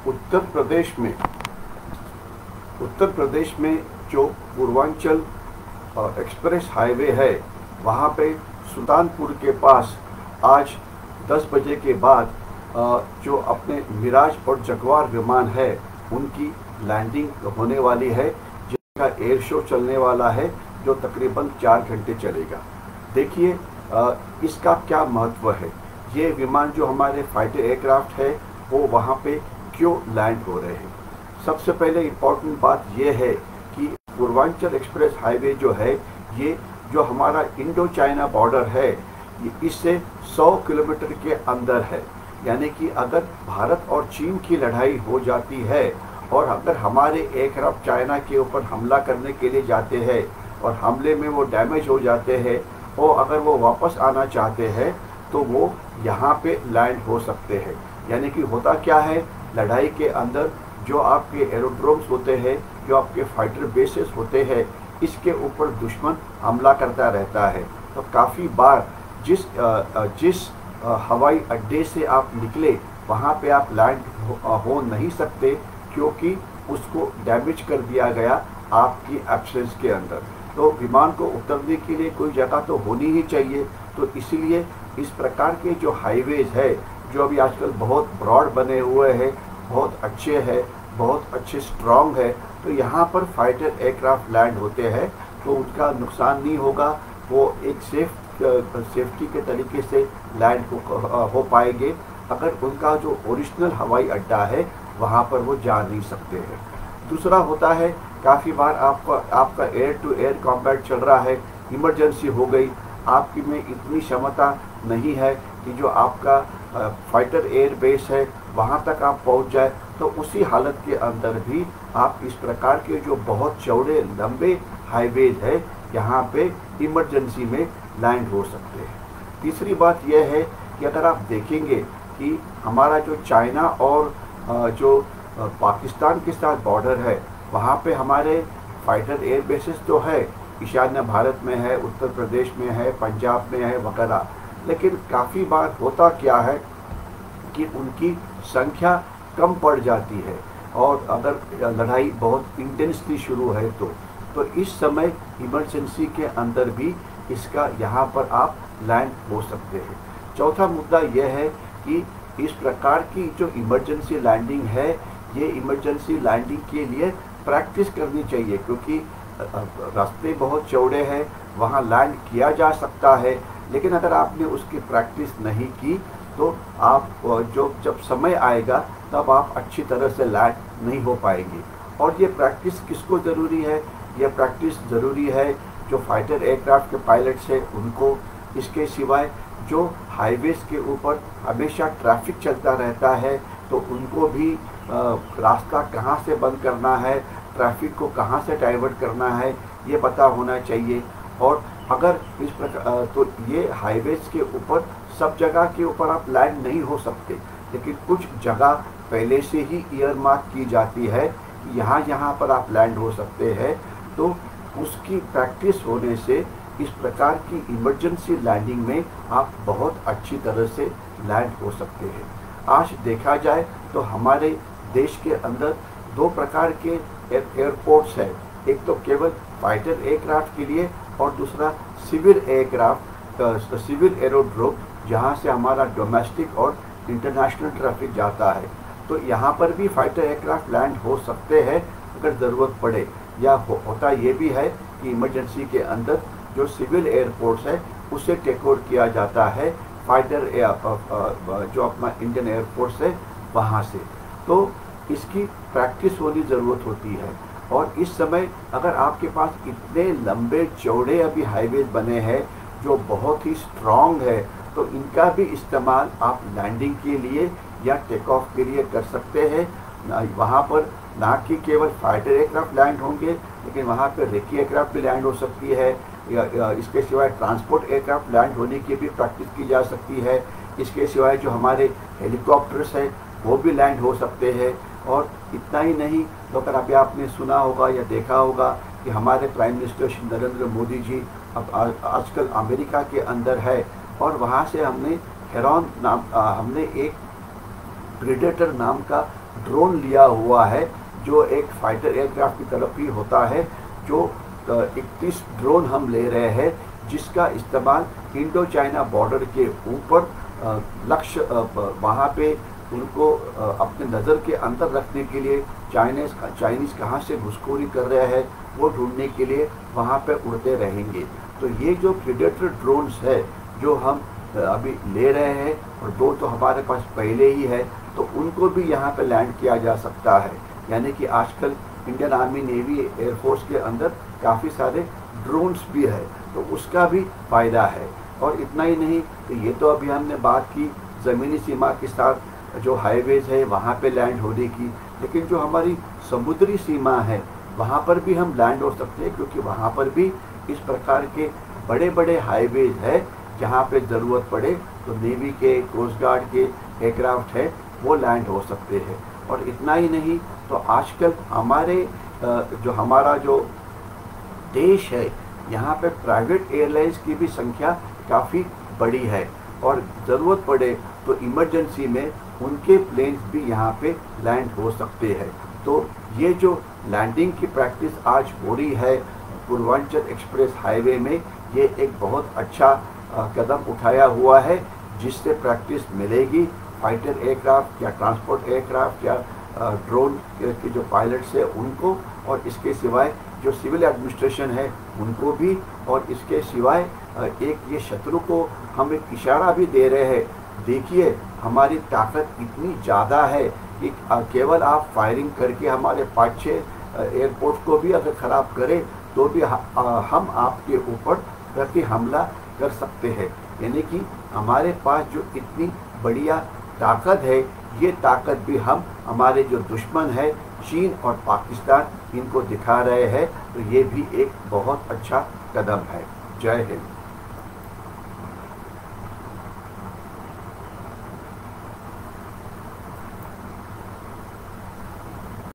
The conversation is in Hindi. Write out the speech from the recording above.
उत्तर प्रदेश में जो पूर्वांचल एक्सप्रेस हाईवे है, वहाँ पे सुल्तानपुर के पास आज 10 बजे के बाद जो अपने मिराज और जगुआर विमान है उनकी लैंडिंग होने वाली है, जिसका एयर शो चलने वाला है जो तकरीबन 4 घंटे चलेगा। देखिए इसका क्या महत्व है। ये विमान जो हमारे फाइटर एयरक्राफ्ट है वो वहाँ पे क्यों लैंड हो रहे हैं। सबसे पहले इम्पोर्टेंट बात ये है कि पूर्वांचल एक्सप्रेस हाईवे जो है, ये जो हमारा इंडो चाइना बॉर्डर है, इससे 100 किलोमीटर के अंदर है। यानी कि अगर भारत और चीन की लड़ाई हो जाती है और अगर हमारे एयरक्राफ्ट चाइना के ऊपर हमला करने के लिए जाते हैं और हमले में वो डैमेज हो जाते हैं और अगर वो वापस आना चाहते हैं तो वो यहाँ पे लैंड हो सकते हैं। यानी कि होता क्या है, लड़ाई के अंदर जो आपके एरोड्रोम्स होते हैं, जो आपके फाइटर बेसेस होते हैं, इसके ऊपर दुश्मन हमला करता रहता है। तो काफ़ी बार जिस हवाई अड्डे से आप निकले वहाँ पे आप लैंड हो नहीं सकते, क्योंकि उसको डैमेज कर दिया गया आपकी एब्सेंस के अंदर। तो विमान को उतरने के लिए कोई जगह तो होनी ही चाहिए। तो इसीलिए इस प्रकार के जो हाईवेज है, जो अभी आजकल बहुत ब्रॉड बने हुए हैं, बहुत अच्छे हैं, बहुत अच्छे स्ट्रॉन्ग है, तो यहाँ पर फाइटर एयरक्राफ्ट लैंड होते हैं तो उनका नुकसान नहीं होगा। वो एक सेफ्टी के तरीके से लैंड हो पाएंगे। अगर उनका जो ओरिजिनल हवाई अड्डा है वहाँ पर वो जा नहीं सकते हैं। दूसरा होता है, काफ़ी बार आपका एयर टू एयर कॉम्बैट चल रहा है, इमरजेंसी हो गई, आपकी में इतनी क्षमता नहीं है कि जो आपका फाइटर एयर बेस है वहाँ तक आप पहुँच जाए, तो उसी हालत के अंदर भी आप इस प्रकार के जो बहुत चौड़े लंबे हाईवेज है यहाँ पे इमरजेंसी में लैंड हो सकते हैं। तीसरी बात यह है कि अगर आप देखेंगे कि हमारा जो चाइना और जो पाकिस्तान के साथ बॉर्डर है, वहाँ पे हमारे फाइटर एयर बेसेस तो है, ईशान्य भारत में है, उत्तर प्रदेश में है, पंजाब में है वगैरह। लेकिन काफ़ी बार होता क्या है कि उनकी संख्या कम पड़ जाती है और अगर लड़ाई बहुत इंटेंसली शुरू है तो इस समय इमरजेंसी के अंदर भी इसका यहाँ पर आप लैंड हो सकते हैं। चौथा मुद्दा यह है कि इस प्रकार की जो इमरजेंसी लैंडिंग है, ये इमरजेंसी लैंडिंग के लिए प्रैक्टिस करनी चाहिए, क्योंकि रास्ते बहुत चौड़े हैं, वहाँ लैंड किया जा सकता है। लेकिन अगर आपने उसकी प्रैक्टिस नहीं की तो आप जब समय आएगा तब आप अच्छी तरह से लैंड नहीं हो पाएंगे। और ये प्रैक्टिस किसको ज़रूरी है? ये प्रैक्टिस ज़रूरी है जो फाइटर एयरक्राफ्ट के पायलट्स हैं उनको। इसके सिवाय जो हाईवेज के ऊपर हमेशा ट्रैफिक चलता रहता है तो उनको भी रास्ता कहाँ से बंद करना है, ट्रैफिक को कहाँ से डाइवर्ट करना है, ये पता होना चाहिए। और अगर इस प्रकार तो ये हाईवेज के ऊपर सब जगह के ऊपर आप लैंड नहीं हो सकते, लेकिन कुछ जगह पहले से ही ईयर मार्क की जाती है कि यहाँ पर आप लैंड हो सकते हैं। तो उसकी प्रैक्टिस होने से इस प्रकार की इमरजेंसी लैंडिंग में आप बहुत अच्छी तरह से लैंड हो सकते हैं। आज देखा जाए तो हमारे देश के अंदर 2 प्रकार के एयरपोर्ट्स हैं, एक तो केवल फाइटर एयरक्राफ्ट के लिए और दूसरा सिविल एयरक्राफ्ट, सिविल एरोड्रोम, जहाँ से हमारा डोमेस्टिक और इंटरनेशनल ट्रैफिक जाता है। तो यहाँ पर भी फाइटर एयरक्राफ्ट लैंड हो सकते हैं अगर ज़रूरत पड़े। या होता ये भी है कि इमरजेंसी के अंदर जो सिविल एयरपोर्ट्स है उसे टेक ओवर किया जाता है फाइटर जो अपना इंडियन एयरफोर्स है वहाँ से। तो इसकी प्रैक्टिस होनी ज़रूरत होती है। और इस समय अगर आपके पास इतने लंबे चौड़े अभी हाईवेज बने हैं जो बहुत ही स्ट्रॉन्ग है, तो इनका भी इस्तेमाल आप लैंडिंग के लिए या टेक ऑफ के लिए कर सकते हैं। वहाँ पर ना कि केवल फाइटर एयरक्राफ्ट लैंड होंगे, लेकिन वहाँ पर रेकी एयरक्राफ्ट भी लैंड हो सकती है, या इसके सिवाय ट्रांसपोर्ट एयरक्राफ्ट लैंड होने की भी प्रैक्टिस की जा सकती है। इसके सिवाय जो हमारे हेलीकॉप्टर्स हैं वो भी लैंड हो सकते हैं। और इतना ही नहीं, तो अगर अभी आपने सुना होगा या देखा होगा कि हमारे प्राइम मिनिस्टर श्री नरेंद्र मोदी जी अब आजकल अमेरिका के अंदर है और वहाँ से हमने हेरॉन नाम हमने एक प्रेडेटर नाम का ड्रोन लिया हुआ है जो एक फाइटर एयरक्राफ्ट की तरफ ही होता है। जो 31 ड्रोन हम ले रहे हैं जिसका इस्तेमाल इंडो चाइना बॉर्डर के ऊपर लक्ष्य वहाँ पे उनको अपने नज़र के अंदर रखने के लिए चाइनीज़ कहाँ से घुसखोरी कर रहे हैं वो ढूंढने के लिए वहाँ पे उड़ते रहेंगे। तो ये जो प्रीडेटर ड्रोन्स है जो हम अभी ले रहे हैं और दो तो हमारे पास पहले ही है, तो उनको भी यहाँ पे लैंड किया जा सकता है। यानी कि आजकल इंडियन आर्मी, नेवी, एयरफोर्स के अंदर काफ़ी सारे ड्रोन्स भी है, तो उसका भी फ़ायदा है। और इतना ही नहीं, तो ये तो अभी हमने बात की ज़मीनी सीमा के साथ जो हाईवेज़ है वहाँ पे लैंड होने की, लेकिन जो हमारी समुद्री सीमा है वहाँ पर भी हम लैंड हो सकते हैं, क्योंकि वहाँ पर भी इस प्रकार के बड़े बड़े हाईवेज़ है जहाँ पे ज़रूरत पड़े तो नेवी के, कोस्ट गार्ड के एयरक्राफ्ट है वो लैंड हो सकते हैं। और इतना ही नहीं, तो आजकल हमारा जो देश है यहाँ पे प्राइवेट एयरलाइंस की भी संख्या काफ़ी बड़ी है और ज़रूरत पड़े तो इमरजेंसी में उनके प्लेन्स भी यहाँ पे लैंड हो सकते हैं। तो ये जो लैंडिंग की प्रैक्टिस आज हो रही है पूर्वांचल एक्सप्रेस हाईवे में, ये एक बहुत अच्छा कदम उठाया हुआ है जिससे प्रैक्टिस मिलेगी फाइटर एयरक्राफ्ट या ट्रांसपोर्ट एयरक्राफ्ट या ड्रोन के जो पायलट्स है उनको, और इसके सिवाय जो सिविल एडमिनिस्ट्रेशन है उनको भी। और इसके सिवाय एक ये शत्रु को हम एक इशारा भी दे रहे हैं, देखिए हमारी ताकत इतनी ज़्यादा है कि केवल आप फायरिंग करके हमारे 5-6 एयरपोर्ट को भी अगर ख़राब करें तो भी हम आपके ऊपर प्रति हमला कर सकते हैं। यानी कि हमारे पास जो इतनी बढ़िया ताकत है, ये ताकत भी हम हमारे जो दुश्मन है चीन और पाकिस्तान इनको दिखा रहे हैं। तो ये भी एक बहुत अच्छा कदम है। जय हिंद।